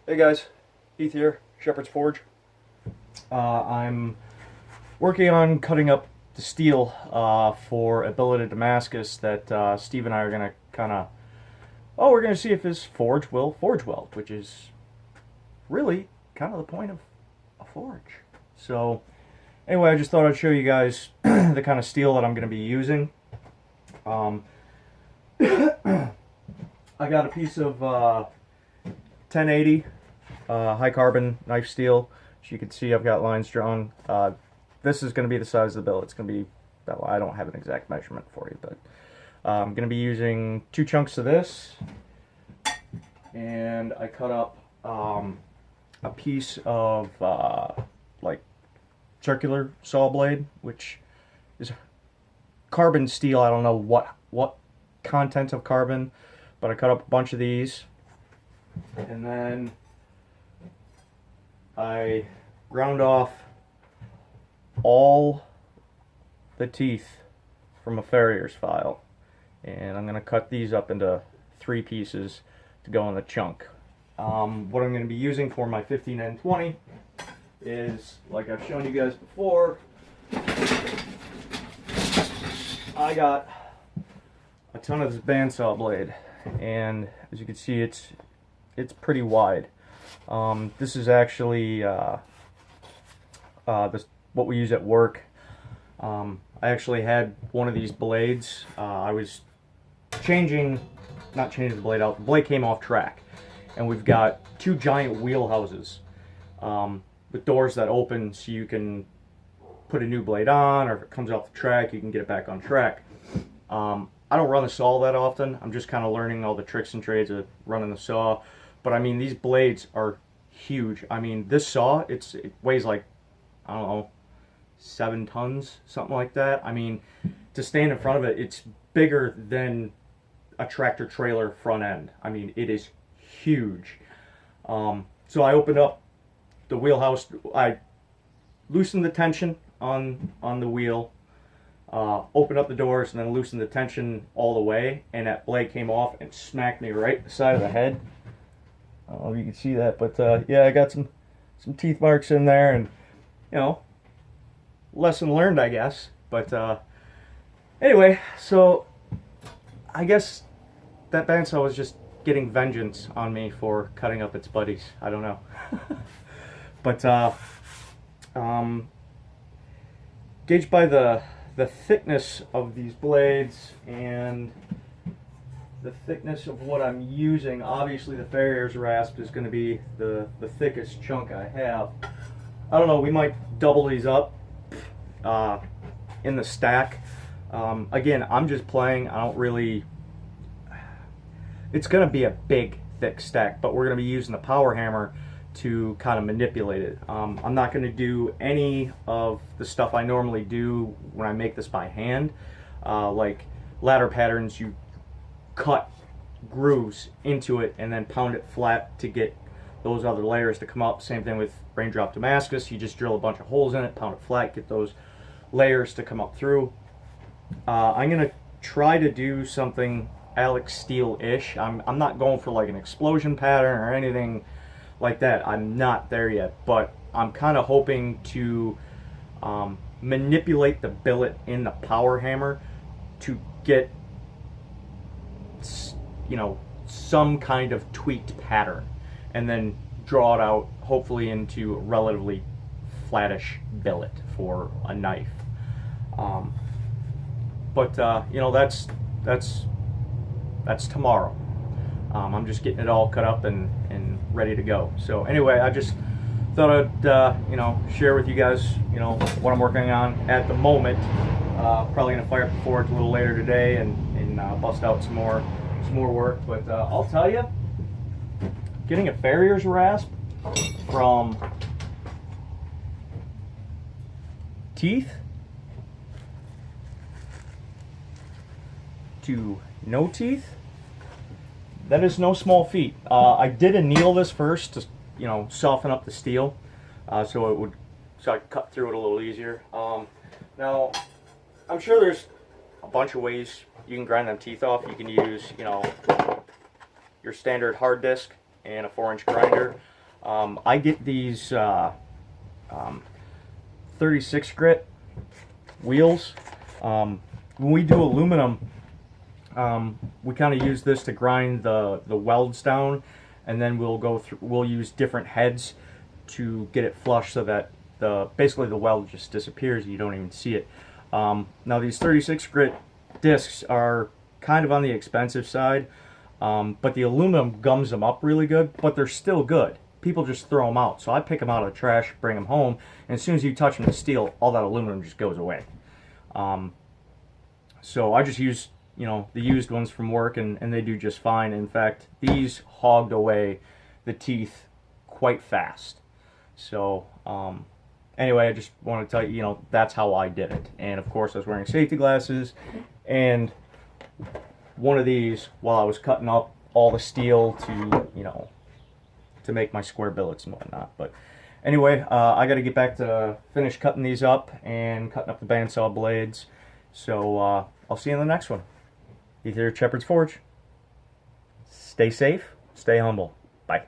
Hey guys, Heath here, Shepherd's Forge. I'm working on cutting up the steel for a billet of Damascus that Steve and I are going to we're going to see if his forge will forge weld, which is really kind of the point of a forge. So anyway, I just thought I'd show you guys the kind of steel that I'm going to be using. I got a piece of 1080 high carbon knife steel. As you can see, I've got lines drawn. This is going to be the size of the bill. It's going to be, well, I don't have an exact measurement for you, but I'm going to be using 2 chunks of this, and I cut up a piece of like circular saw blade, which is carbon steel. I don't know what content of carbon, but I cut up a bunch of these, and then I ground off all the teeth from a farrier's file, and I'm going to cut these up into 3 pieces to go in the chunk. What I'm going to be using for my 15N20 is, like I've shown you guys before, I got a ton of this bandsaw blade, and as you can see, it's pretty wide. This is actually what we use at work. I actually had one of these blades. I was not changing the blade out. The blade came off track, and we've got 2 giant wheelhouses with doors that open so you can put a new blade on, or if it comes off the track, you can get it back on track. I don't run the saw that often. I'm just kind of learning all the tricks and trades of running the saw. But I mean, these blades are huge. I mean, this saw, it weighs like, I don't know, 7 tons, something like that. I mean, to stand in front of it, it's bigger than a tractor trailer front end. I mean, it is huge. So I opened up the wheelhouse. I loosened the tension on the wheel, opened up the doors, and then loosened the tension all the way, and that blade came off and smacked me right in the side of the head. I don't know if you can see that, but yeah, I got some teeth marks in there, and you know, lesson learned, I guess. But anyway, so I guess that bandsaw was just getting vengeance on me for cutting up its buddies. I don't know. But gauged by the thickness of these blades and the thickness of what I'm using, obviously the farrier's rasp is going to be the thickest chunk I have. I don't know, we might double these up in the stack. Again, I'm just playing. I don't really, it's going to be a big thick stack, but we're going to be using the power hammer to kind of manipulate it. I'm not going to do any of the stuff I normally do when I make this by hand, like ladder patterns. You cut grooves into it and then pound it flat to get those other layers to come up. Same thing with raindrop Damascus. You just drill a bunch of holes in it, pound it flat, get those layers to come up through. I'm going to try to do something Alex Steel-ish. I'm not going for like an explosion pattern or anything like that. I'm not there yet, but I'm kind of hoping to manipulate the billet in the power hammer to get, you know, some kind of tweaked pattern, and then draw it out hopefully into a relatively flattish billet for a knife. But you know, that's tomorrow. I'm just getting it all cut up and ready to go. So anyway, I just thought I'd you know, share with you guys, you know, what I'm working on at the moment. Probably gonna fire up the forge a little later today and bust out some more work. But I'll tell you, getting a farrier's rasp from teeth to no teeth, that is no small feat. I did anneal this first to, you know, soften up the steel, so I could cut through it a little easier. Now, I'm sure there's a bunch of ways you can grind them teeth off. You can use, you know, your standard hard disc and a 4-inch grinder. I get these 36 grit wheels. When we do aluminum, we kind of use this to grind the welds down, and then we'll use different heads to get it flush so that basically the weld just disappears and you don't even see it. Now these 36 grit discs are kind of on the expensive side, but the aluminum gums them up really good, but they're still good. People just throw them out. So I pick them out of the trash, bring them home, and as soon as you touch them to steel, all that aluminum just goes away. So I just use, the used ones from work, and they do just fine. In fact, these hogged away the teeth quite fast. So anyway, I just want to tell you, that's how I did it. And of course I was wearing safety glasses and one of these while I was cutting up all the steel to make my square billets and whatnot. But anyway, I got to get back to finish cutting these up and cutting up the bandsaw blades. So I'll see you in the next one. Heath here at Shepherd's Forge. Stay safe, stay humble. Bye.